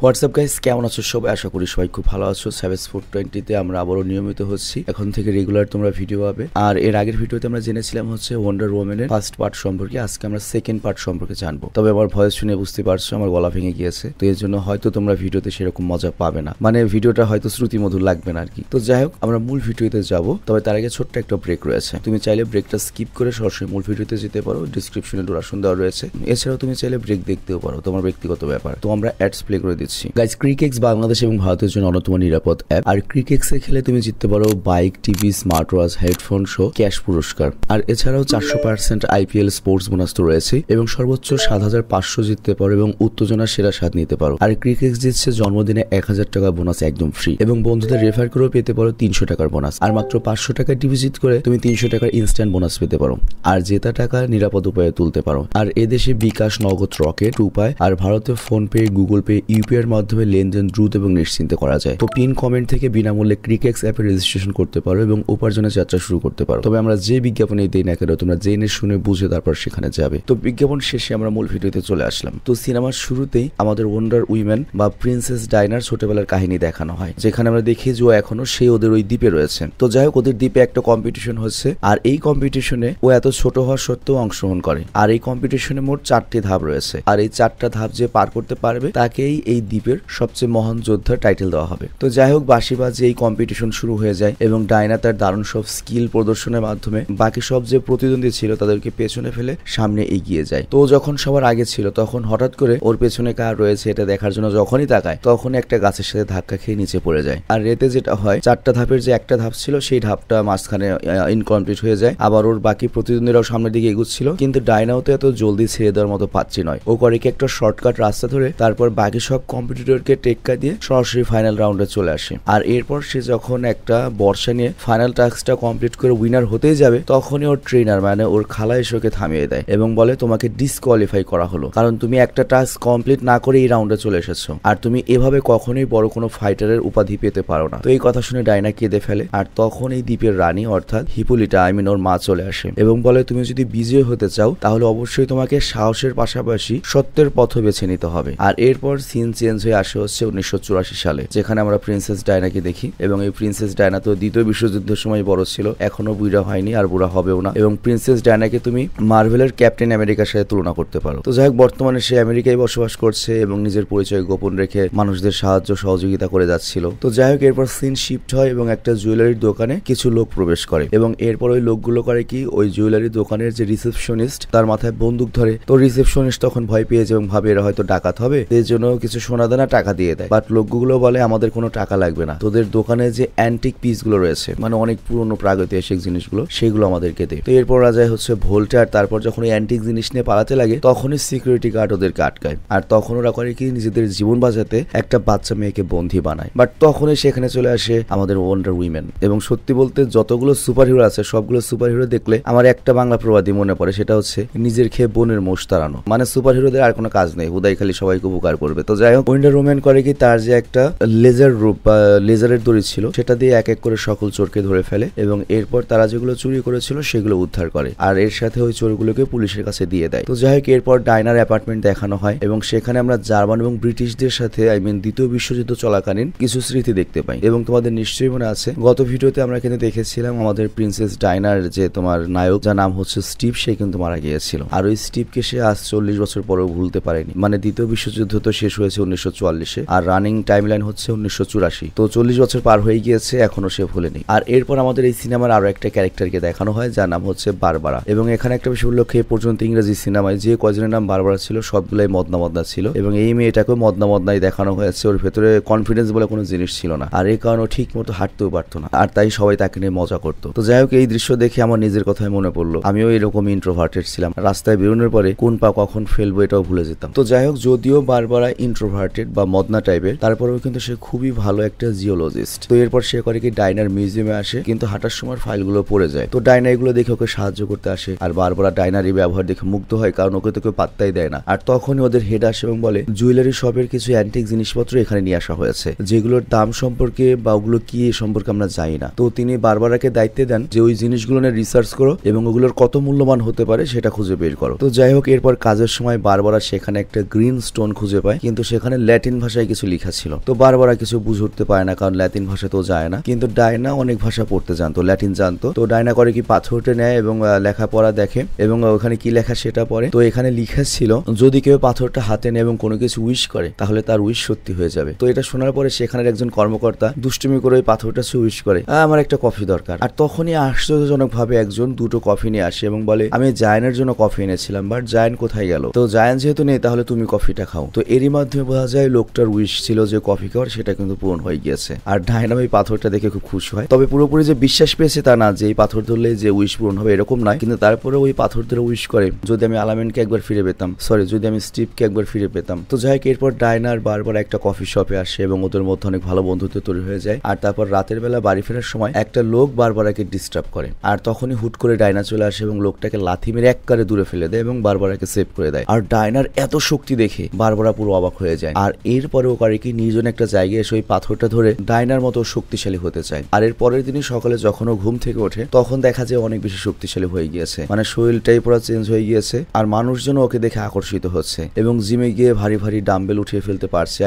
WhatsApp guys, কেমন আছো সবাই? আশা করি সবাই খুব ভালো আছো। স্যাভেজ 420 আমরা আবারও নিয়মিত হচ্ছি। এখন থেকে রেগুলার তোমরা ভিডিও পাবে। আর এর আগের ভিডিওতে আমরা জেনেছিলাম হচ্ছে ওয়ান্ডার ওম্যানের ফার্স্ট পার্ট সম্পর্কে। আজকে আমরা সেকেন্ড পার্ট সম্পর্কে জানবো। তবে আমার ভয়েস শুনে বুঝতে পারছো আমার গলা ভেঙে গিয়েছে, তো এর জন্য হয়তো তোমরা ভিডিওতে সেরকম মজা পাবে না, মানে ভিডিওটা হয়তো শ্রুতিমধুর লাগবে না আর কি। তো যাই হোক, আমরা মূল ভিডিওতে যাব। তবে তার আগে ছোট্ট একটা ব্রেক রয়েছে। তুমি চাইলে ব্রেকটা স্কিপ করে সরাসরি মূল ভিডিওতে যেতে পারো। ডিসক্রিপশনে ডোরেশন দেওয়া রয়েছে। এছাড়াও তুমি চাইলে ব্রেক দেখতেও পারো, তোমার ব্যক্তিগত ব্যাপার। তো আমরা অ্যাডস প্লে করে দিচ্ছি। গাইস, ক্রিকেক্স বাংলাদেশ এবং ভারতের জন্য অন্যতম নিরাপদ অ্যাপ। আর ক্রিকেক্সে খেলে তুমি জিততে পারো bike, TV, smart watch, headphone সহ ক্যাশ পুরস্কার। আর এছাড়াও 400% আইপিএল স্পোর্টস বোনাস তো রয়েছে এবং সর্বোচ্চ 7,500 জিততে পারো এবং উত্তেজনার সেরা স্বাদ নিতে পারো। আর ক্রিকেক্স দিচ্ছে জন্মদিনে 1,000 টাকা বোনাস একদম ফ্রি, এবং বন্ধুদের রেফার করেও পেতে পারো 300 টাকার বোনাস। আর মাত্র 500 টাকা ডিপোজিট করে তুমি 300 টাকার ইনস্ট্যান্ট বোনাস পেতে পারো। আর জেতা টাকা নিরাপদ উপায়ে তুলতে পারো। আর এদেশে বিকাশ, নগদ, রকেট উপায় আর ভারতে phone pay, Google pay, UPI এর মাধ্যমে লেনদেন দ্রুত এবং নিশ্চিন্তে করা যায়। তো পিন কমেন্ট থেকে বিনামূল্যে ক্রিকেক্স অ্যাপে রেজিস্ট্রেশন করতে পারো এবং উপার্জনের যাত্রা শুরু করতে পারো। তবে আমরা যে বিজ্ঞাপনে দেই না কেন, তোমরা জেনে শুনে বুঝে তারপর সেখানে যাবে। তো বিজ্ঞাপন শেষে আমরা মূল ভিডিওতে চলে আসলাম। তো সিনেমার শুরুতেই আমাদের ওয়ান্ডার উইমেন বা প্রিন্সেস ডায়নার ছোটবেলার কাহিনী দেখানো হয়, যেখানে আমরা দেখি যে ও এখনো সে ওদের ওই দ্বীপে রয়েছে। তো যাই হোক, ওদের দ্বীপে একটা কম্পিটিশন হচ্ছে। আর এই কম্পিটিশনে ও এত ছোট হওয়া সত্ত্বেও অংশগ্রহণ করে। আর এই কম্পিটিশনে মোট 4টি ধাপ রয়েছে। আর এই 4টা ধাপ যে পার করতে পারবে তাকেই এই দ্বীপের সবচেয়ে মহান যোদ্ধার টাইটেল দেওয়া হবে। তো যাই হোক, বাঁশি বাজে এই কম্পিটিশন শুরু হয়ে যায় এবং ডায়না তার দারুণ সব স্কিল প্রদর্শনের মাধ্যমে বাকি সব যে প্রতিদ্বন্দ্বী ছিল তাদেরকে পেছনে ফেলে সামনে এগিয়ে যায়। তো যখন সবার আগে ছিল তখন হঠাৎ করে ওর পেছনে কার রয়েছে এটা দেখার জন্য যখনই তাকায় তখন একটা গাছের সাথে ধাক্কা খেয়ে নিচে পড়ে যায়। আর এতে যেটা হয়, 4টা ধাপের যে একটা ধাপ ছিল সেই ধাপটা মাঝখানে ইনকমপ্লিট হয়ে যায়। আবার ওর বাকি প্রতিদ্বন্দ্বীরাও সামনের দিকে এগুচ্ছিল, কিন্তু ডায়নাও তো এত জলদি ছেড়ে দেওয়ার মতো পাচ্ছি নয়। ও করে কি একটা শর্টকাট রাস্তা ধরে তারপর বাকি সব কম্পিটিটরকে টেক্কা দিয়ে সরাসরি ফাইনাল রাউন্ডে চলে আসে। আর এরপর সে যখন একটা বর্ষা নিয়ে ফাইনাল টাস্কটা কমপ্লিট করে উইনার হতেই যাবে, তখনই ওর ট্রেনার মানে ওর খালা এসে ওকে থামিয়ে দেয় এবং বলে তোমাকে ডিসকোয়ালিফাই করা হলো, কারণ তুমি একটা টাস্ক কমপ্লিট না করে এই রাউন্ডে চলে এসেছো। আর তুমি এভাবে কখনোই বড় কোনো ফাইটারের উপাধি পেতে পারো না। তো এই কথা শুনে ডায়না কেঁদে ফেলে। আর তখন এই দ্বীপের রানী অর্থাৎ হিপুলিটা ওর মা চলে আসে এবং বলে তুমি যদি বিজয়ী হতে চাও তাহলে অবশ্যই তোমাকে সাহসের পাশাপাশি সত্যের পথ বেছে নিতে হবে। আর এরপর সিন চেঞ্জ হয়ে আসে হচ্ছে 1984 সালে, যেখানে আমরা প্রিন্সেস ডায়নাকে দেখি। এবং এই প্রিন্সেস ডায়না তো দ্বিতীয় বিশ্বযুদ্ধের সময় বড় ছিল, এখনো বুড়া হয়নি আর বুড়া হবেও না। এবং প্রিন্সেস ডায়নাকে তুমি মার্ভেলের ক্যাপ্টেন আমেরিকার সাথে তুলনা করতে পারো। তো যাই হোক, বর্তমানে সে আমেরিকায় বসবাস করছে এবং নিজের পরিচয় গোপন রেখে মানুষদের সাহায্য সহযোগিতা করে যাচ্ছিল। তো যাই হোক, এরপর সিন শিফট হয় এবং একটা জুয়েলারির দোকানে কিছু লোক প্রবেশ করে এবং এরপর ওই লোকগুলো করে কি, ওই জুয়েলারি দোকানের যে রিসেপশনিস্ট তার মাথায় বন্দুক ধরে। তো রিসেপশনিস্ট তখন ভয় পেয়ে যায় এবং ভাবে এরা হয়তো ডাকাত হবে, এর জন্য কিছু সোনাদানা টাকা দিয়ে দেয়। বাট লোকগুলো বলে আমাদের কোনো টাকা লাগবে না, তোদের দোকানে যে অ্যান্টিক পিস গুলো রয়েছে মানে অনেক পুরনো প্রাগৈতিহাসিক জিনিসগুলো সেগুলো আমাদেরকে দে। তো এরপর রাজা হচ্ছে ভোল্টে। আর তারপর যখন ওই অ্যান্টিক জিনিস নিয়ে পালাতে লাগে তখনই সিকিউরিটি গার্ড ওদেরকে আটকায়। আর তখন ওরা করে কি, নিজেদের জীবন বাঁচাতে একটা বাচ্চা মেয়েকে বন্দী বানায়। বাট তখনই সেখানে চলে আসে আমাদের ওয়ান্ডার উইমেন। এবং সত্যি বলতে যতগুলো সুপার হিরো আছে সবগুলো সুপার হিরো দেখলে আমার একটা বাংলা প্রবাদী মনে পড়ে, সেটা হচ্ছে নিজের খেয়ে বোনের মোষ তাড়ানো। মানে সুপার হিরোদের আর কোনো কাজ নেই, হুদাই খালি সবাইকে উপকার করবে। তো যাই হোক, ওয়ান্ডার উইমেন করে কি, তার যে একটা লেজার রূপ বা লেজারের দড়ি ছিল সেটা দিয়ে এক এক করে সকল চোরকে ধরে ফেলে এবং এরপর তারা যেগুলো চুরি করেছিল সেগুলো উদ্ধার করে। আর এর সাথে ওই চোরগুলোকে পুলিশের কাছে দিয়ে দেয়। তো যাই হোক, এরপর ডায়নার অ্যাপার্টমেন্ট দেখানো হয় এবং সেখানে আমরা জার্মান এবং ব্রিটিশদের সাথে দ্বিতীয় বিশ্বযুদ্ধ চলাকালীন কিছু স্মৃতি দেখতে পাই। এবং তোমাদের নিশ্চয়ই মনে আছে, গত ভিডিওতে আমরা কিন্তু দেখেছিলাম আমাদের প্রিন্সেস ডায়নার যে তোমার নায়ক, যার নাম হচ্ছে স্টিভ, সে কিন্তু মারা গিয়েছিল। আর ওই স্টিভকে সে আজ 40 বছর পরেও ভুলতে পারেনি। মানে দ্বিতীয় বিশ্বযুদ্ধ তো শেষ হয়েছে 1944-এ আর রানিং টাইম লাইন হচ্ছে 1984। তো 40 বছর পার হয়ে গিয়েছে, এখনো সে ভুলেনি। আর এরপর আমাদের এই সিনেমার আরো একটা ক্যারেক্টারকে দেখানো হয় যার নাম হচ্ছে বারবারা। এবং এখানে একটা বিষয় উল্লেখ্য, এ পর্যন্ত ইংরেজি সিনেমায় যে কয়জনের নাম বারবারা ছিল সবগুলাই মদনা ছিল এবং এই মেয়েটাকেও মদনাই দেখানো হয়েছে। ওর ভেতরে কনফিডেন্স বলে কোনো জিনিস ছিল না, আর এই কারণে ঠিক মতো হাঁটতেও পারতো না, আর তাই সবাই তাকে নিয়ে মজা করতো। তো যাই হোক, এই দৃশ্য দেখে আমার নিজের কথাই মনে পড়লো, আমিও এরকম ইন্ট্রোভার্টেড ছিলাম। রাস্তায় বেরোনোর পরে কোন পা কখন ফেলবো এটাও ভুলে যেতাম। তো যাই হোক, যদিও বারবারা ইন্ট্রোভার্টেড বা মদনা টাইপের, তারপরেও কিন্তু সে খুবই ভালো একটা জিওলজিস্ট। তো এরপর সে করে কি, ডায়নার মিউজিয়ামে আসে, কিন্তু হাঁটার সময় ফাইলগুলো পড়ে যায়। তো ডায়না এগুলো দেখে ওকে সাহায্য করতে আসে। আর বারবারা ডায়নার এই ব্যবহার দেখে মুগ্ধ হয়, কারণ ওকে তো কেউ পাত্তাই দেয় না। আর তখনই ওদের হেড আসে এবং বলে জুয়েলারি শপের কিছু অ্যান্টিক জিনিসপত্র এখানে নিয়ে আসা হয়েছে, যেগুলোর দাম সম্পর্কে বা ওগুলো কি এ সম্পর্কে আমরা জানি না। তো তিনি বারবারাকে দায়িত্ব দেন যে ওই জিনিসগুলো নিয়ে রিসার্চ করো এবং ওগুলোর কত মূল্যবান হতে পারে সেটা খুঁজে বের করো। তো যাই হোক, এরপর কাজের সময় বারবারা সেখানে একটা গ্রিন স্টোন খুঁজে পায়, কিন্তু সেখানে ওখানে ল্যাটিন ভাষায় কিছু লেখা ছিল। তো বারবারা কিছু বুঝে উঠতে পারে না, কারণ ল্যাটিন ভাষা তো যায় না। কিন্তু ডায়না অনেক ভাষা পড়তে জানতো, ল্যাটিন জানতো। তো ডায়না করে কি পাথরটা নেয় এবং লেখাপড়া দেখে এবং ওখানে কি লেখা সেটা পড়ে। তো এখানে লেখা ছিল যদি কেউ পাথরটা হাতে নেয় এবং কোনো কিছু উইশ করে তাহলে তার উইশ সত্যি হয়ে যাবে। তো এটা শোনার পরে সেখানের একজন কর্মকর্তা দুষ্টুমি করে ওই পাথরটা সে উইশ করে, আমার একটা কফি দরকার। আর তখনই আশ্চর্যজনক ভাবে একজন দুটো কফি নিয়ে আসে এবং বলে আমি জায়ানের জন্য কফি এনেছিলাম, বাট জায়ান কোথায় গেল? তো জায়ান যেহেতু নেই তাহলে তুমি কফিটা খাও। তো এরই মাধ্যমে বোঝা যায় লোকটার উইশ ছিল যে কফি খাওয়ার, সেটা কিন্তু পূরণ হয়ে গিয়েছে। আর ডায়না এই পাথরটা দেখে খুব খুশি হয়। তবে পুরোপুরি যে বিশ্বাস পেয়েছে তা না, যে এই পাথর ধরলে যে উইশ পূরণ হবে এরকম নয়, কিন্তু তারপরে ওই পাথর ধরে উইশ করে যদি আমি আলামিনকে একবার ফিরে পেতাম, যদি আমি স্টিভকে একবার ফিরে পেতাম। তো যাই হোক, এরপর ডায়নার বারবার একটা কফি শপে আসে এবং ওদের মধ্যে অনেক ভালো বন্ধুত্ব তৈরি হয়ে যায়। আর তারপর রাতের বেলা বাড়ি ফেরার সময় একটা লোক বারবারাকে ডিস্টার্ব করে, আর তখনই হুট করে ডায়না চলে আসে এবং লোকটাকে লাথি মেরে একবারে দূরে ফেলে দেয় এবং বারবারাকে সেভ করে দেয়। আর ডায়নার এত শক্তি দেখে বারবারা পুরো অবাক হয়ে যায়। আর এরপরেও করে কি নির্জন একটা জায়গায় এসে ওই পাথরটা ধরে ডায়নার মতো শক্তিশালী হতে চায়। আর এর পরের দিনই সকালে যখন ও ঘুম থেকে ওঠে তখন দেখা যায় অনেক বেশি শক্তিশালী হয়ে গিয়েছে, মানে শরীরটাই পুরো চেঞ্জ হয়ে গিয়েছে। আর মানুষজন ওকে দেখে আকর্ষিত হচ্ছে এবং জিমে গিয়ে ভারী ভারী ডাম্বেল উঠিয়ে ফেলতে পারছে।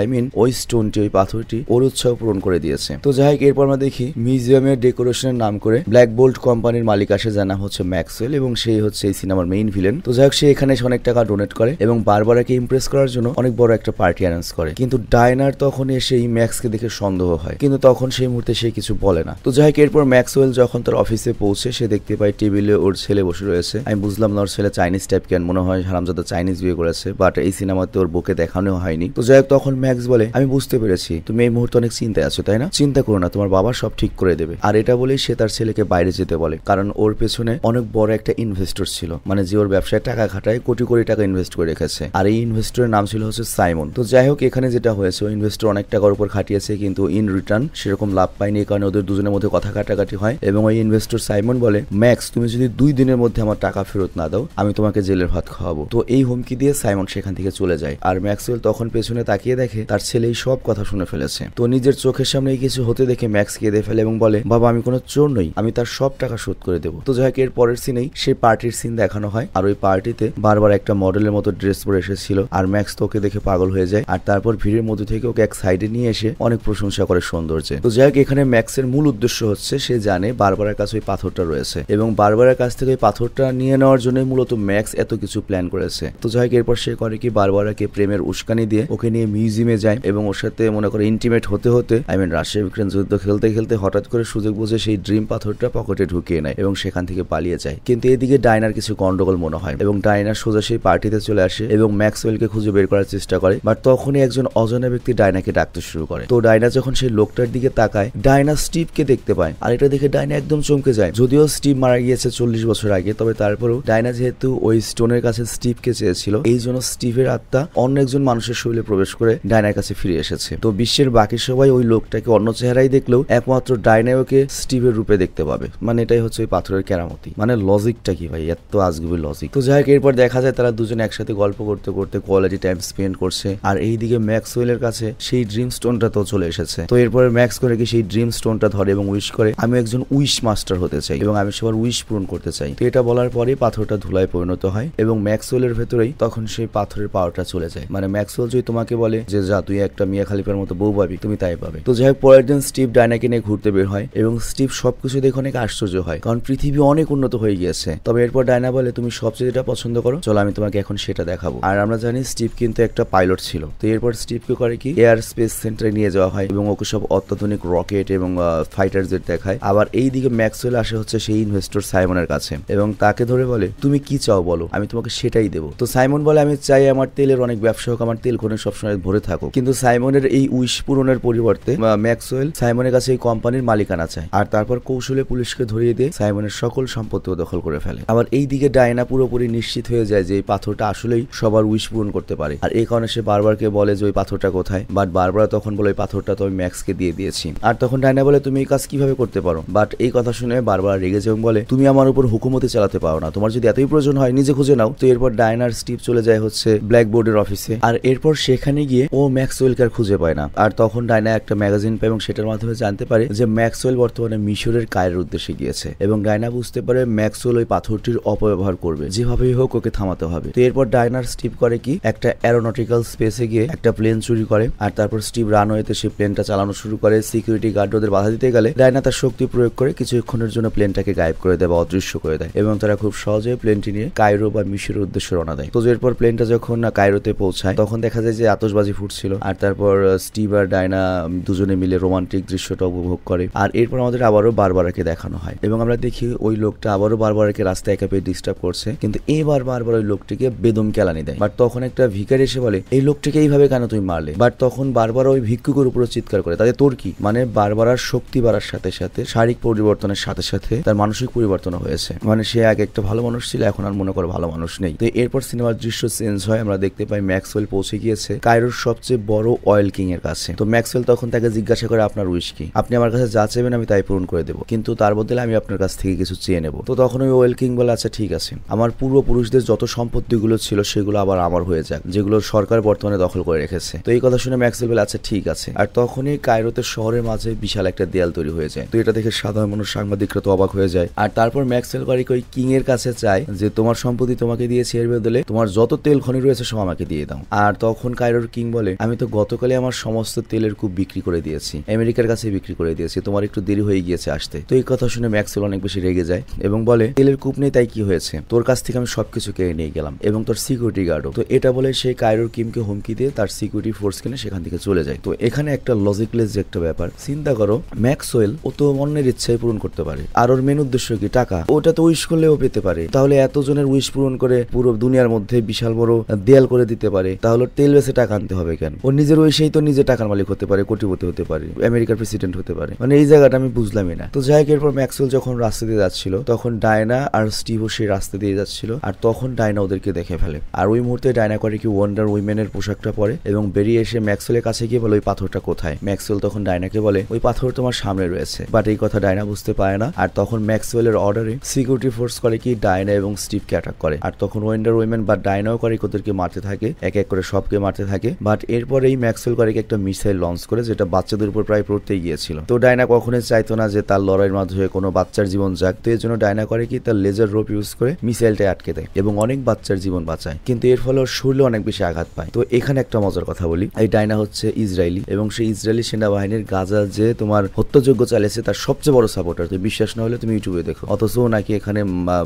ওই স্টোনটি, ওই পাথরটি ওর উৎসাহ পূরণ করে দিয়েছে। তো যাই হোক, এরপর আমরা দেখি মিউজিয়ামের ডেকোরেশনের নাম করে ব্ল্যাক বোল্ট কোম্পানির মালিক আসে, যার নাম হচ্ছে ম্যাক্সওয়েল এবং সেই হচ্ছে এই সিনেমার মেইন ভিলেন। তো যাই হোক, সে এখানে অনেক টাকা ডোনেট করে এবং বারবারাকে ইমপ্রেস করার জন্য অনেক বড় একটা পার্টি অ্যারেঞ্জ করে। কিন্তু ডায়নার তখন এসে এই ম্যাক্সকে দেখে সন্দেহ হয়, কিন্তু তখন সেই মুহূর্তে সে কিছু বলে না। তো যাই হোক, এরপর ম্যাক্সওয়েল যখন তার অফিসে পৌঁছে সে দেখতে পায় টেবিলে ওর ছেলে বসে রয়েছে। আমি বুঝলাম না ওর ছেলে চাইনিজ টাইপ কেন, মনে হয় হারামজাদা চাইনিজ বিয়ে করেছে, বাট এই সিনেমাতে ওর বুকে দেখানো হয়নি। তো যাই হোক, তখন ম্যাক্স বলে আমি বুঝতে পেরেছি তুমি এই মুহূর্তে অনেক চিন্তায় আছো, তাই না? চিন্তা করো না, তোমার বাবা সব ঠিক করে দেবে। আর এটা বলেই সে তার ছেলেকে বাইরে যেতে বলে, কারণ ওর পেছনে অনেক বড় একটা ইনভেস্টর ছিল, মানে যে ওর ব্যবসায় টাকা খাটায় কোটি কোটি টাকা ইনভেস্ট করে রেখেছে। আর এই ইনভেস্টরের নাম ছিল হচ্ছে সাইমন। তো যাই হোক, এখানে যেটা হয়েছে ওই ইনভেস্টর অনেক টাকার উপর খাটিয়েছে, কিন্তু ইন রিটার্ন সেরকম লাভ পায়নি। এই কারণে ওদের দুজনের মধ্যে কথা কাটাকাটি হয় এবং ওই ইনভেস্টর সাইমন বলে ম্যাক্স তুমি যদি 2 দিনের মধ্যে আমার টাকা ফেরত না দাও আমি তোমাকে জেলের ভাত খাওয়াবো। তো এই হুমকি দিয়ে সাইমন সেখান থেকে চলে যায়। আর ম্যাক্সওয়েল তখন পেছনে তাকিয়ে দেখে তার ছেলে এই সব কথা শুনে ফেলেছে। তো নিজের চোখের সামনে এই কিছু হতে দেখে ম্যাক্স কেঁদে ফেলে এবং বলে বাবা আমি কোনো চোর নই, আমি তার সব টাকা শোধ করে দেবো। তো যাই হোক, এর পরের সিনেই সেই পার্টির সিন দেখানো হয়। আর ওই পার্টিতে বারবার একটা মডেলের মতো ড্রেস পরে এসেছিল আর ম্যাক্স তো ওকে দেখে পাগল হয়ে যায়। আর তারপর ভিড়ের মধ্যে থেকে ওকে এক সাইডে নিয়ে এসে অনেক প্রশংসা করে সৌন্দর্যে। তো যাই হোক, এখানে ম্যাক্সের মূল উদ্দেশ্য হচ্ছে সে জানে বারবারের কাছে ওই পাথরটা রয়েছে এবং বারবারের কাছ থেকে ওই পাথরটা নিয়ে নেওয়ার জন্য মূলত ম্যাক্স এত কিছু প্ল্যান করেছে। তো যাই হোক, এরপর সে করে কি বারবারাকে প্রেমের উস্কানি দিয়ে ওকে নিয়ে মিউজিয়ামে যায় এবং ওর সাথে মনে করে ইন্টিমেট হতে হতে রাশিয়া ইউক্রেন যুদ্ধ খেলতে খেলতে হঠাৎ করে সুযোগ বুঝে সেই ড্রিম পাথরটা পকেটে ঢুকিয়ে নেয় এবং সেখান থেকে পালিয়ে যায়। কিন্তু এদিকে ডায়নার কিছু গন্ডগোল মনে হয় এবং ডায়নার সোজা সেই পার্টিতে চলে আসে এবং ম্যাক্সওয়েলকে খুঁজে বের করার চেষ্টা করে। বাট তখনই একজন অজানা ব্যক্তি ডায়নাকে ডাকতে শুরু করে। তো ডায়না যখন সেই লোকটার দিকে তাকায় ডায়না স্টিভকে দেখতে পায়। আর এটা দেখে ডায়না একদম চমকে যায়। যদিও স্টিভ মারা গিয়েছে 40 বছর আগে, তবে তারপরেও ডায়না যেহেতু ওই স্টোনের কাছে স্টিভকে চেয়েছিল এই জন্য স্টিভের আত্মা অন্য একজন মানুষের শরীরে প্রবেশ করে ডায়নার কাছে ফিরে এসেছে। তো বিশ্বের বাকি সবাই ওই লোকটাকে অন্য চেহারাই দেখলেও একমাত্র ডায়না ওকে স্টিভের রূপে দেখতে পাবে। মানে এটাই হচ্ছে ওই পাথরের কেরামতি। মানে লজিকটা কি ভাই, এত আজগুবি লজিক। তো যাই হোক, এরপর দেখা যায় তারা দুজন একসাথে গল্প করতে করতে কোয়ালিটি টাইম স্পেন্ড করছে। আর এইদিকে ম্যাক্সওয়েলের কাছে সেই ড্রিম স্টোনটা তো চলে এসেছে। তো এরপরে ম্যাক্স করে কি সেই ড্রিম স্টোনটা ধরে এবং উইশ করে আমি একজন উইশ মাস্টার হতে চাই এবং আমি সবার উইশ পূরণ করতে চাই। তো এটা বলার পরেই পাথরটা ধুলায় পরিণত হয় এবং ম্যাক্সওয়েলের ভেতরেই তখন সেই পাথরের পাওয়ারটা চলে যায়। মানে ম্যাক্সওয়েল যদি তোমাকে বলে যে যা তুই একটা মিয়া খালিফার মতো বউ পাবি, তুমি তাই পাবে। তো যাই হোক, পরের দিন স্টিভ ডায়নাকে নিয়ে ঘুরতে বের হয় এবং স্টিভ সবকিছু দেখে অনেক আশ্চর্য হয়, কারণ পৃথিবী অনেক উন্নত হয়ে গিয়েছে। তবে এরপর ডায়না বলে তুমি সবচেয়ে যেটা পছন্দ করো চলো আমি তোমাকে এখন সেটা দেখাবো। আর আমরা জানি স্টিভ কিন্তু একটা পাইলট ছিল। তো এরপর স্টিভকে করে কি এয়ার স্পেস সেন্টারে নিয়ে যাওয়া হয় এবং ওকে সব অত্যাধুনিক রকেট এবং ফাইটার জেট দেখায়। আবার এইদিকে ম্যাক্সওয়েল আসে হচ্ছে সেই ইনভেস্টর সাইমনের কাছে এবং তাকে ধরে বলে তুমি কি চাও বলো, আমি তোমাকে সেটাই দেবো। তো সাইমন বলে আমি চাই আমার তেলের অনেক ব্যবসা হোক, আমার তেল খনি সবসময় ভরে থাকুক। কিন্তু সাইমনের এই উইশ পূরণের পরিবর্তে ম্যাক্সওয়েল সাইমনের কাছে এই কোম্পানির মালিকানা চায় আর তারপর কৌশলে পুলিশকে ধরিয়ে দিয়ে সাইমনের সকল সম্পত্তিও দখল করে ফেলে। আবার এইদিকে ডায়না পুরোপুরি নিশ্চিত হয়ে যায় যে এই পাথরটা আসলেই সবার উইশ পূরণ করতে পারে। আর এই কারণে সে বারবারকে বলে যে ওই পাথরটা কোথায়, বাট বারবার তখন বলে ওই পাথরটা তো আমি ম্যাক্সকে দিয়ে দিয়েছি। আর তখন ডায়না বলে তুমি এই কাজ কিভাবে করতে পারো, বাট এই কথা শুনে বারবার রেগে যায় এবং বলে তুমি আমার উপর হুকুমতি চালাতে পারো না, তোমার যদি এতই প্রয়োজন হয় নিজে খুঁজে নাও। তো এরপর ডায়নার স্টিভ চলে যায় হচ্ছে ব্ল্যাকবোর্ডের অফিসে আর এরপর সেখানে গিয়ে ও ম্যাক্সওয়েলকে আর খুঁজে পায় না। আর তখন ডায়না একটা ম্যাগাজিন পায় এবং সেটার মাধ্যমে জানতে পারে যে ম্যাক্সওয়েল বর্তমানে মিশরের কায়রোর উদ্দেশ্যে গিয়েছে এবং ডায়না বুঝতে পারে ম্যাক্সওয়েল ওই পাথরটির অপব্যবহার করবে, যেভাবেই হোক ওকে থামাতে হবে। তো এরপর ডায়নার স্টিভ করে কি একটা অ্যারোনটিক্যাল স্পেসে গিয়ে গিয়ে একটা প্লেন চুরি করে আর তারপর স্টিভ রানওয়েতে সেই প্লেনটা চালানো শুরু করে। সিকিউরিটি গার্ড ওদের বাধা দিতে গেলে ডায়না তার শক্তি প্রয়োগ করে কিছুক্ষণের জন্য প্লেনটাকে গায়েব করে দেয় বা অদৃশ্য করে দেয় এবং তারা খুব সহজে প্লেনটি নিয়ে কায়রো বা মিশরের উদ্দেশ্যে রওনা দেয়। তো এরপর প্লেনটা যখন কায়রোতে পৌঁছায় তখন দেখা যায় যে আতশবাজি ফুটছিল আর তারপর স্টিভ আর ডায়না দুজনে মিলে রোমান্টিক দৃশ্যটা উপভোগ করে। আর এরপর আমাদের আবারও বারবারাকে দেখানো হয় এবং আমরা দেখি ওই লোকটা আবারও বারবারাকে রাস্তায় একা পেয়ে ডিস্টার্ব করছে, কিন্তু এইবার বারবার ওই লোকটিকে বেদম কেলানি দেয়। বাট তখন একটা ভিখারি এসে বলে এই লোকটিকে এইভাবে কেন তুমি মারলে? বাট তখন বারবার ওই ভিক্ষুকের উপরে চিৎকার করে তাদের তোর কি? মানে বারবারার শক্তি বাড়ার সাথে সাথে শারীরিক পরিবর্তনের সাথে সাথে তার মানসিক পরিবর্তন হয়েছে। মানে সে আগে একটা ভালো মানুষ ছিল, এখন আর মনে করে ভালো মানুষ নেই। তো এরপর সিনেমার দৃশ্য চেঞ্জ হয়, আমরা দেখতে পাই ম্যাক্সওয়েল পৌঁছে গিয়েছে কায়রোর সবচেয়ে বড় অয়েল কিং এর কাছে। তো ম্যাক্সওয়েল তখন তাকে জিজ্ঞাসা করে আপনার উইশ কি? আপনি আমার কাছে যা চাইবেন আমি তাই পূরণ করে দেবো, কিন্তু তার বদলে আমি আপনার কাছ থেকে কিছু চেয়ে নেব। তো তখন ওই অয়েল কিং বলে আচ্ছা ঠিক আছে, আমার পূর্বপুরুষদের যত সম্পত্তিগুলো ছিল সেগুলো আবার আমার হয়ে যাক, যেগুলো সরকার বর্তমানে দখল করে রেখেছে। তো এই কথা শুনে ম্যাক্সওয়েল বলে আচ্ছা ঠিক আছে। আর তখনই কায়রোতে শহরের মাঝে বিশাল একটা দেয়াল তৈরি হয়ে যায়। তো এটা দেখে সাধারণ মানুষ সাংবাদিকরা তো অবাক হয়ে যায়। আর তারপর ম্যাক্সওয়েল বাড়ি ওই কিং এর কাছে চায় যে তোমার সম্পত্তি তোমাকে দিয়েছি, এর বদলে তোমার যত তেল খনি রয়েছে সব আমাকে দিয়ে দাও। আর তখন কায়রোর কিং বলে আমি তো গতকালে আমার সমস্ত তেলের কূপ বিক্রি করে দিয়েছি, আমেরিকার কাছে বিক্রি করে দিয়েছি, তোমার একটু দেরি হয়ে গিয়েছে আসতে। তো এই কথা শুনে ম্যাক্সওয়েল অনেক বেশি রেগে যায় এবং বলে তেলের কূপ নেই তাই কি হয়েছে, তোর কাছ থেকে আমি সবকিছু কেড়ে নিয়ে গেলাম এবং তোর সিকিউরিটি গার্ডও। তো এটা বলে সেই কায়রোর কিমকে হুমকি দিয়ে তার সিকিউরিটি ফোর্স কিনে সেখান থেকে চলে যায়। তো এখানে একটা লজিকলেস যে একটা ব্যাপার চিন্তা করো, ম্যাক্সওয়েল ও তো অন্যের ইচ্ছাই পূরণ করতে পারে আর ওর মেন উদ্দেশ্য কি টাকা, ওটা তো উইশ করলেও পেতে পারে। তাহলে এতজনের উইশ পূরণ করে পুরো দুনিয়ার মধ্যে বিশাল বড় দেয়াল করে দিতে পারে, তাহলে তেল বেচে টাকা আনতে হবে কেন? ওর নিজের উইশেই তো নিজে টাকার মালিক হতে পারে, কোটিপতি হতে পারে, আমেরিকার প্রেসিডেন্ট হতে পারে। মানে এই জায়গাটা আমি বুঝলামই না। তো যাই হোক, এরপর ম্যাক্সওয়েল যখন রাস্তা দিয়ে যাচ্ছিল তখন ডায়না আর স্টিভও সেই রাস্তা দিয়ে যাচ্ছিল আর তখন ডায়না ওদেরকে দেখে ফেলে। আর ওই মুহূর্তে ডায়না করে কি ওয়ান্ডার উইমেনের পোশাকটা পরে এবং বেরিয়ে এসে ম্যাক্সওয়েলের কাছে গিয়ে বলে ওই পাথরটা কোথায়? ম্যাক্সওয়েল তখন ডায়নাকে বলে ওই পাথর তোমার সামনে রয়েছে। বাট এই কথা ডায়না বুঝতে পারে না। আর তখন ম্যাক্সওয়েলের অর্ডারে সিকিউরিটি ফোর্স করে কি ডায়না এবং স্টিভকে অ্যাটাক করে। আর তখন ওয়ান্ডার উইমেন বা ডায়নাও করে ওদেরকে মারতে থাকে, এক এক করে সবকে মারতে থাকে। বাট এরপরেই ম্যাক্সওয়েল করে একটা মিসাইল লঞ্চ করে যেটা বাচ্চাদের উপর প্রায় পড়তেই গিয়েছিল। তো ডায়না কখনোই চাইতো না যে তার লড়াইয়ের মাধ্যমে কোনো বাচ্চার জীবন যাক। তো এর জন্য ডায়না করে কি তার লেজার রোপ ইউজ করে মিসাইলটা আটকে দেয় এবং অনেক বাচ্চার জীবন বাঁচায়, কিন্তু এর ফলে ওর শরীরে অনেক বেশি আঘাত পায়। তো এখানে একটা মজার কথা বলি, এই ডায়না হচ্ছে ইসরায়েলি এবং সেই ইসরায়েলি সেনাবাহিনীর গাজা যে তোমার হত্যাযজ্ঞ চালিয়েছে তার সবচেয়ে বড় সাপোর্টার। তো বিশ্বাস না হলে তুমি ইউটিউবে দেখো, অথচ নাকি এখানে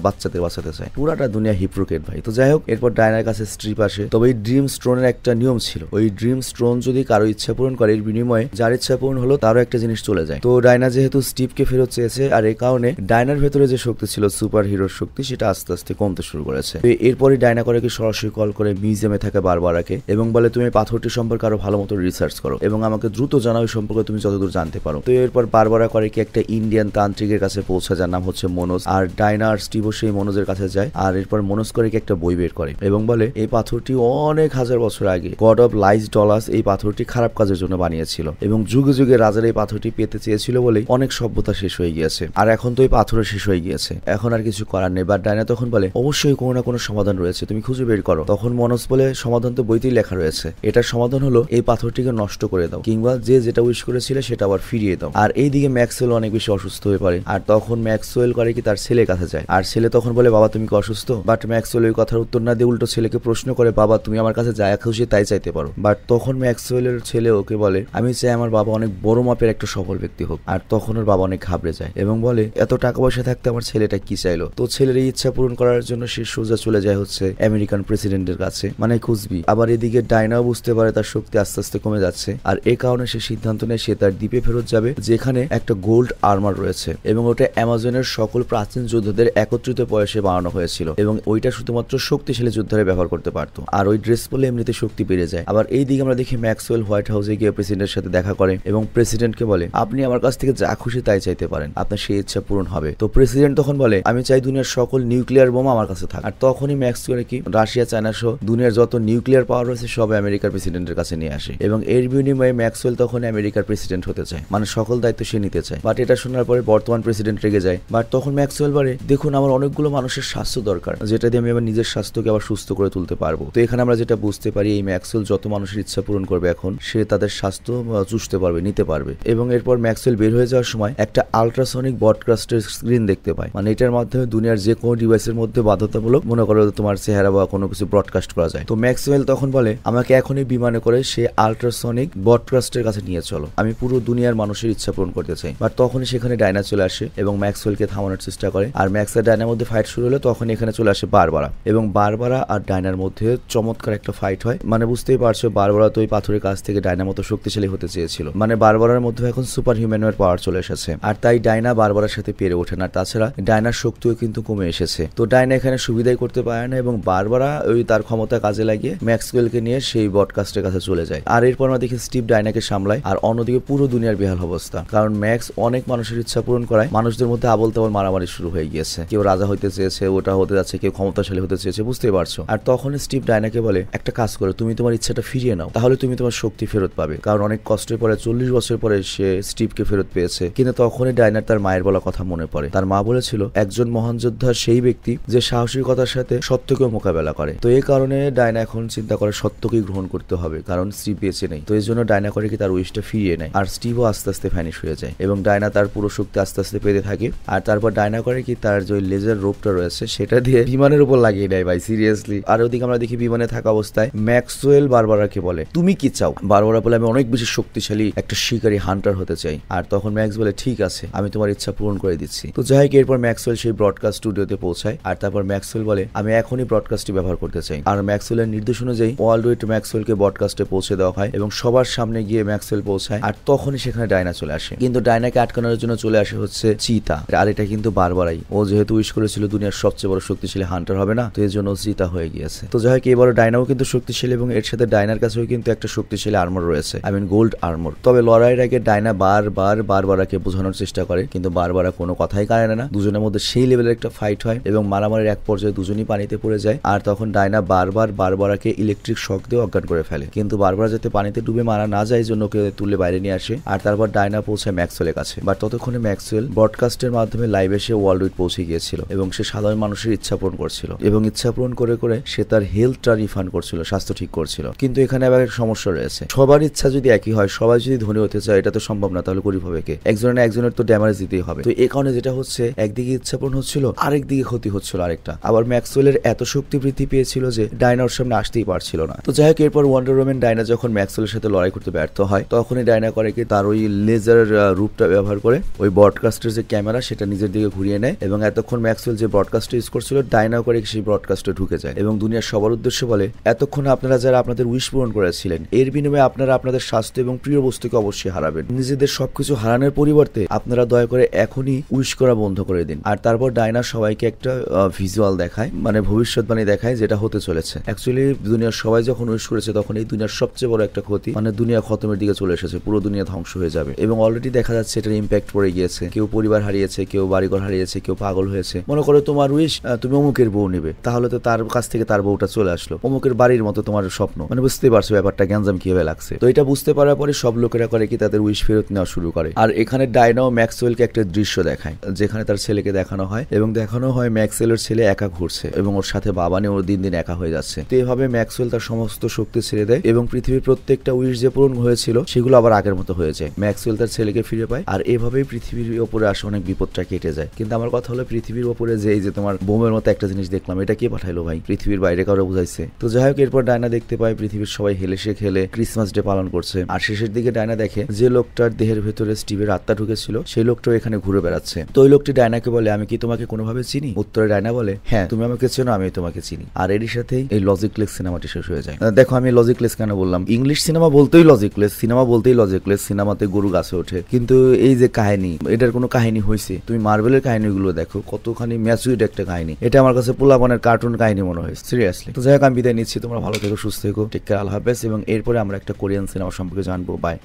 বাচ্চাদের বাঁচাতে চায়। পুরাটা দুনিয়া হিপ্রোকেট ভাই। তো যাই হোক, এরপর ডায়নার কাছে স্ট্রিপ আসে। তবে এই ড্রিম স্টোনের একটা নিয়ম ছিল, ওই ড্রিম স্টোন যদি কারো ইচ্ছা পূরণ করে এর বিনিময়ে যার ইচ্ছা পূরণ হলো তারও একটা জিনিস চলে যায়। তো ডায়না যেহেতু স্টিভকে ফেরত চেয়েছে আর এই কারণে ডায়নার ভেতরে যে শক্তি ছিল সুপার হিরোর শক্তি সেটা আস্তে আস্তে কমতে শুরু করেছে। এরপরে ডায়না করে কি সরাসরি কল করে মিউজিয়ামে থাকে বারবারাকে এবং বলে তুমি পাথরটি সম্পর্কে আরো ভালো মতো রিসার্চ করো এবং আমাকে দ্রুত জানাও এই সম্পর্কে তুমি যতদূর জানতে পারো। তো এরপর বারবারা করে কি একটা ইন্ডিয়ান তান্ত্রিকের কাছে পৌঁছা, যার নাম হচ্ছে মনোজ। আর ডায়না আর স্টিভও সেই মনোজের কাছে যায়। আর এরপর মনোজ করে কি একটা বই বের করে এবং বলে এই পাথরটি অনেক হাজার বছর আগে গড অফ লাইস ডলাস এই পাথরটি খারাপ কাজের জন্য বানিয়েছিল এবং যুগে যুগে রাজার এই পাথরটি পেতে চেয়েছিল বলেই অনেক সভ্যতা শেষ হয়ে গিয়েছে। আর এখন তো এই পাথরও শেষ হয়ে গিয়েছে, এখন আর কিছু করার নেই। বাট ডায়না তখন বলে অবশ্যই কোনো না কোনো সমাধান রয়েছে, তুমি খুঁজে বের করো। তখন মনোজ বলে সমাধান তো বইতেই লেখা রয়েছে, এটার সমাধান হলো এই পাথরটিকে নষ্ট করে দাও কিংবা যে যেটা উইশ করেছিল সেটা আবার ফিরিয়ে দাও। আর এইদিকে ম্যাক্সওয়েল অনেক বেশি অসুস্থ হয়ে পড়ে আর তখন ম্যাক্সওয়েল করে কি তার ছেলের কাছে যায় আর ছেলে তখন বলে বাবা তুমি কি অসুস্থ? বাট ম্যাক্সওয়েল ওই কথার উত্তর না দিয়ে উল্টো ছেলেকে প্রশ্ন করে বাবা তুমি আমার কাছে যা খুশি তাই চাইতে পারো। বাট তখন ম্যাক্সওয়েলের ছেলে ওকে বলে আমি চাই আমার বাবা অনেক বড় মাপের একটা সফল ব্যক্তি হোক। আর তখন ওর বাবা অনেক ঘাবড়ে যায় এবং বলে এত টাকা পয়সা থাকতে আমার ছেলেটা কি চাইলো? তো ছেলের এই ইচ্ছা পূরণ করার জন্য সে সোজা চলে যায় হচ্ছে আমেরিকান প্রেসিডেন্টের কাছে, মানে খুঁজবি। আবার এদিকে ডায়নাও বুঝতে পারে তার শক্তি আস্তে আস্তে কমে যাচ্ছে আর এই কারণে সে সিদ্ধান্ত নেয় সে তার দ্বীপে ফেরত যাবে যেখানে একটা গোল্ড আর্মার রয়েছে এবং ওটা অ্যামাজনের সকল প্রাচীন যোদ্ধাদের একত্রিত বয়সে বানানো হয়েছিল এবং ওইটা শুধুমাত্র শক্তিশালী যোদ্ধারা ব্যবহার করতে পারতো। আর ওই ড্রেস পরলে এমনিতে শক্তি বেড়ে যায়। আবার এই দিকে আমরা দেখি ম্যাক্সওয়েল হোয়াইট হাউসে গিয়ে প্রেসিডেন্টের সাথে দেখা করে এবং প্রেসিডেন্টকে বলে আপনি আমার কাছ থেকে যা খুশি তাই চাইতে পারেন, আপনার সেই ইচ্ছা পূরণ হবে। তো প্রেসিডেন্ট তখন বলে আমি চাই দুনিয়ার সকল নিউক্লিয়ার বোমা আমার কাছে থাকে। আর তখনই ম্যাক্সওয়েল কি রাশিয়া চায়না সহ দুনিয়ার যত নিউক্লিয়ার পাওয়ার রয়েছে সব আমেরিকার প্রেসিডেন্টের কাছে নিয়ে আসে এবং এর বিনিময়ে ম্যাক্সওয়েল তখন আমেরিকার প্রেসিডেন্ট হতে চায়, মানে সকল দায়িত্ব সে নিতে চায়। বাট এটা শোনার পরে বর্তমান প্রেসিডেন্ট রেগে যায়। বাট তখন ম্যাক্সওয়েল বলে দেখুন আমার অনেকগুলো মানুষের স্বাস্থ্য দরকার যেটা দিয়ে আমি আমার নিজের স্বাস্থ্যকে আবার সুস্থ করে তুলতে পারবো। তো এখানে আমরা যেটা বুঝতে পারি এই ম্যাক্সওয়েল যত মানুষের ইচ্ছা পূরণ করবে এখন সে তাদের স্বাস্থ্য চুষতে পারবে, নিতে পারবে। এবং এরপর ম্যাক্সওয়েল বের হয়ে যাওয়ার সময় একটা আল্ট্রাসনিক ব্রডকাস্টের স্ক্রিন দেখতে পায়, মানে এটার মাধ্যমে দুনিয়ার যে কোনো ডিভাইসের মধ্যে বাধ্যতামূলক মনে করো তোমার চেহারা বা কোনো কিছু ব্রডকাস্ট করা যায়। তো ম্যাক্সওয়েল তখন বলে আমি আমাকে এখনই বিমানে করে সে আল্ট্রাসনিক ব্রডকাস্টের কাছে নিয়ে চলো, আমি পুরো দুনিয়ার মানুষের ইচ্ছা পূরণ করতে চাই। বাট তখনই সেখানে ডায়না চলে আসে এবং ম্যাক্সওয়েলকে থামানোর চেষ্টা করে। আর ম্যাক্স আর ডায়নার মধ্যে ফাইট শুরু হলো, তখন এখানে চলে আসে বারবারা এবং বারবারা আর ডায়নার মধ্যে চমৎকার একটা ফাইট হয়। মানে বুঝতেই পারছো বারবারা তো ওই পাথরের কাছ থেকে ডায়নার মতো শক্তিশালী হতে চেয়েছিল, মানে বারবারার মধ্যে এখন সুপার হিউম্যানের পাওয়ার চলে এসেছে, আর তাই ডায়না বারবারার সাথে পেরে ওঠে না। তাছাড়া ডায়নার শক্তিও কিন্তু কমে এসেছে, তো ডায়না এখানে সুবিধাই করতে পারে না এবং বারবারা ওই তার ক্ষমতা কাজে লাগিয়ে ম্যাক্সওয়েলকে নিয়ে সেই ব্রডকাস্টের কাছে চলে যায়। আর এরপর আমরা দেখি স্টিভ ডায়নাকে সামলায়, আর অন্যদিকে পুরো দুনিয়ার বেহাল অবস্থা, কারণ ম্যাক্স অনেক মানুষের ইচ্ছা পূরণ করায় মানুষদের মধ্যে আবল তাবল মারামারি শুরু হয়ে গিয়েছে। কেউ রাজা হইতে চেয়েছে, ওটা হতে যাচ্ছে, কেউ ক্ষমতাশালী হতে চেয়েছে, বুঝতেই পারছো। আর তখন স্টিভ ডায়নাকে বলে একটা কাজ করো, তুমি তোমার ইচ্ছাটা ফিরিয়ে নাও, তাহলে তুমি তোমার শক্তি ফেরত পাবে। কারণ অনেক কষ্টের পরে 40 বছর পরে সে স্টিভকে ফেরত পেয়েছে। কিন্তু তখনই ডায়নার তার মায়ের বলা কথা মনে পড়ে। তার মা বলেছিল একজন মহান যোদ্ধা সেই ব্যক্তি যে সাহসিকতার সাথে সত্যকেও মোকাবেলা করে। তো এই কারণে ডায়না এখন চিন্তা করে সত্যকেই গ্রহণ করতে হবে, কারণ স্টিভ বেঁচে নেই। তো এই জন্য ডায়না করে কি তার উইশটা ফিরিয়ে নেয়, আর স্টিভও আস্তে আস্তে ভ্যানিশ হয়ে যায় এবং ডায়না তার পুরো শক্তি আস্তে আস্তে পেতে থাকে। আর তারপর ডায়না করে কি তার যে লেজার রোপটা রয়েছে সেটা দিয়ে বিমানের উপর লাগিয়ে দেয় ভাই, সিরিয়াসলি। আর ওদিকে আমরা দেখি বিমানে থাকা অবস্থায় ম্যাক্সওয়েল বারবারাকে বলে তুমি কি চাও? বারবারা বলে আমি অনেক বেশি শক্তিশালী একটা শিকারী হান্টার হতে চাই। আর তখন ম্যাক্স বলে ঠিক আছে, আমি তোমার ইচ্ছা পূরণ করে দিচ্ছি। তো যাই হোক, এরপর ম্যাক্সওয়েল সেই ব্রডকাস্ট স্টুডিওতে পৌঁছায়, আর তারপর ম্যাক্সওয়েল বলে আমি এখনই ব্রডকাস্টটি ব্যবহার করতে চাই। আর ম্যাক্সওয়েলের নির্দেশ অনুযায়ী ওয়ার্ল্ড ম্যাক্সওয়েলকে ব্রডকাস্টে পৌঁছে দেওয়া হয় এবং সবার সামনে গিয়ে ম্যাক্সওয়েল পৌঁছায়। আর তখনই সেখানে ডায়না চলে আসে, কিন্তু ডায়নাকে আটকানোর জন্য চলে আসে হচ্ছে চিতা। আর এটা কিন্তু বারবারাই, ও যেহেতু উইশ করেছিল দুনিয়ার সবচেয়ে বড় শক্তিশালী হান্টার হবে না, তো এর জন্য চিতা হয়ে গিয়েছে। তো যাই হোক, এবারও ডায়নাও কিন্তু শক্তিশালী এবং এর সাথে ডায়নার কাছেও কিন্তু একটা শক্তিশালী আর্মর রয়েছে, আই মিন গোল্ড আর্মর। তবে লড়াইয়ের আগে ডায়না বারবারাকে বোঝানোর চেষ্টা করে, কিন্তু বারবারা কোনো কথাই কানে না। দুজনের মধ্যে সেই লেভেলের একটা ফাইট হয় এবং মারামারির এক পর্যায়ে দুজনই পানিতে পড়ে যায়। আর তখন ডায়না বারবারাকে ইলেকট্রিক শক দিয়ে অজ্ঞান করে ফেলে, কিন্তু বারবারা যাতে পানিতে ডুবে মারা না যায় জন্য ওকে তুলে বাইরে নিয়ে আসে। আর তারপর ডায়না পৌঁছায় ম্যাক্সওয়েলের কাছে। বাট ততক্ষণে ম্যাক্সওয়েল ব্রডকাস্টের মাধ্যমে লাইভ এসে ওয়ার্ল্ড পৌঁছে গিয়েছিল এবং সে সাধারণ মানুষের ইচ্ছা পূরণ করছিল এবং ইচ্ছা পূরণ করে করে সে তার হেলথটা রিফান্ড করছিল, স্বাস্থ্য ঠিক করছিল। কিন্তু এখানে আবার একটা সমস্যা রয়েছে, সবার ইচ্ছা যদি একই হয়, সবাই যদি ধনী হতে চায়, এটা তো সম্ভব না, তাহলে গরিব হবে কে? একজনের তো ড্যামেজ দিতেই হবে। তো এই কারণে যেটা হচ্ছে, একদিকে ইচ্ছা পূরণ হচ্ছিল, আরেকদিকে ক্ষতি হচ্ছিল আরেকটা। আবার ম্যাক্সওয়েলের এত শক্তি বৃদ্ধি পেয়েছিল যে ডায়না ওর সামনে আসতেই পারছিল না। তো যাই হোক, এরপর ওয়ান্ডার ওম্যান ডায়না যখন ম্যাক্সওয়েলের সাথে লড়াই করতে ব্যর্থ হয়, তখনই ডায়না করে কি তার ওই লেজার রূপটা ব্যবহার করে ওই ব্রডকাস্টের যে ক্যামেরা সেটা নিজের দিকে ঘুরিয়ে নেয় এবং এতক্ষণ ম্যাক্সওয়েল যে ব্রডকাস্ট ইউজ করছিল, ডায়না করে সেই ব্রডকাস্টে ঢুকে যায় এবং দুনিয়ার সবার উদ্দেশ্যে বলে এতক্ষণ আপনারা যারা আপনাদের উইশ পূরণ করেছিলেন, এর বিনিময়ে আপনারা আপনাদের স্বাস্থ্য এবং প্রিয় বস্তুকে অবশ্যই হারাবেন। নিজেদের সবকিছু হারানোর পরিবর্তে আপনারা দয়া করে এখনই উইশ করা বন্ধ করে দিন। আর তারপর ডায়না সবাইকে একটা ভিজুয়াল দেখায়, মানে ভবিষ্যৎবাণী দেখায় যেটা হতে চলেছে। অ্যাকচুয়ালি দুনিয়ার সবাই যখন উইশ করেছে তখন এই দুনিয়ার সবচেয়ে বড় একটা ক্ষতি, মানে দুনিয়া খতমের দিকে চলে এসেছে, পুরো দুনিয়া ধ্বংস হয়ে যাবে এবং অলরেডি দেখা যাচ্ছে এটার ইম্প্যাক্ট পড়ে গিয়েছে। কেউ পরিবার হারিয়েছে, কেউ বাড়িঘর হারিয়েছে, কেউ পাগল হয়েছে। মনে করো তোমার উইশ তুমি অমুকের বউ নেবে, তাহলে তো তার কাছ থেকে তার বউটা চলে আসলো, অমুকের বাড়ির মতো তোমার স্বপ্ন। মানে বুঝতেই পারছো ব্যাপারটা গ্যাঞ্জাম কিভাবে লাগছে। তো এটা বুঝতে পারার পরে সব লোকেরা করে কি তাদের উইশ ফেরত নেওয়া শুরু করে। আর এখানে ডায়না ও ম্যাক্সওয়েলকে একটা দৃশ্য দেখায় যেখানে তার ছেলেকে দেখানো হয় এবং দেখানো হয় ম্যাক্সওয়েলের ছেলে একা ঘুরছে এবং ওর সাথে বাবা নিয়ে ওর দিন দিন একা হয়ে যাচ্ছে। তো এইভাবে ম্যাক্সওয়েল তার সমস্ত শক্তি ছেড়ে দেয় এবং পৃথিবীর প্রত্যেকটা উইশ যে পূরণ হয়েছিল সেগুলো আবার আগের মতো হয়ে যায়। ম্যাক্সওয়েল তার ছেলেকে ফিরে পায় আর এভাবেই পৃথিবীর ওপরে আসে অনেক বিপদটা কেটে যায়। কিন্তু আমার কথা হলো পৃথিবীর ওপরে যে এই যে তোমার বোমের মতো একটা জিনিস দেখলাম, এটা কে পাঠাইলো ভাই? পৃথিবীর বাইরে কারো বুঝাইছে? তো যাই হোক, এরপর ডায়না দেখতে পায় পৃথিবীর সবাই হেলেসে খেলে ক্রিসমাস ডে পালন করছে। আর শেষের দিকে ডায়না দেখে যে লোকটার দেহের ভেতরে স্টিভের আত্মা ঢুকেছিল সেই লোকটাও এখানে ঘুরে বেড়াচ্ছে। তো ওই লোকটি ডায়নাকে বলে আমি কি তোমাকে কোনোভাবে চিনি? উত্তরে ডায়না বলে হ্যাঁ, তুমি আমাকে চেনো, আমি তোমাকে চিনি। আর এরই সাথেই এই লজিকলেস সিনেমাটি শেষ হয়ে যায়। দেখো আমি লজিকলেস কেন বললাম, ইংলিশ সিনেমা বলতেই লজিকলেস, সিনেমা বলতেই লজিকলেস, সিনেমাতে গরু গাছে ওঠে, কিন্তু এই যে কাহিনী, এটার কোনো কাহিনী হয়েছে? তুমি মার্বেলের কাহিনীগুলো দেখো, কতখানি ম্যাচুইড একটা কাহিনী। এটা আমার কাছে পোলাপানের কার্টুন কাহিনী মনে হয়, সিরিয়াসলি। তো যাই হোক, আমি বিদায় নিচ্ছি, তোমরা ভালো থেকো, সুস্থ থেকো, টেক কেয়ার, আল্লাহ হাফেজ। এবং এরপরে আমরা একটা কোরিয়ান সিনেমা সম্পর্কে জানবো। বাই।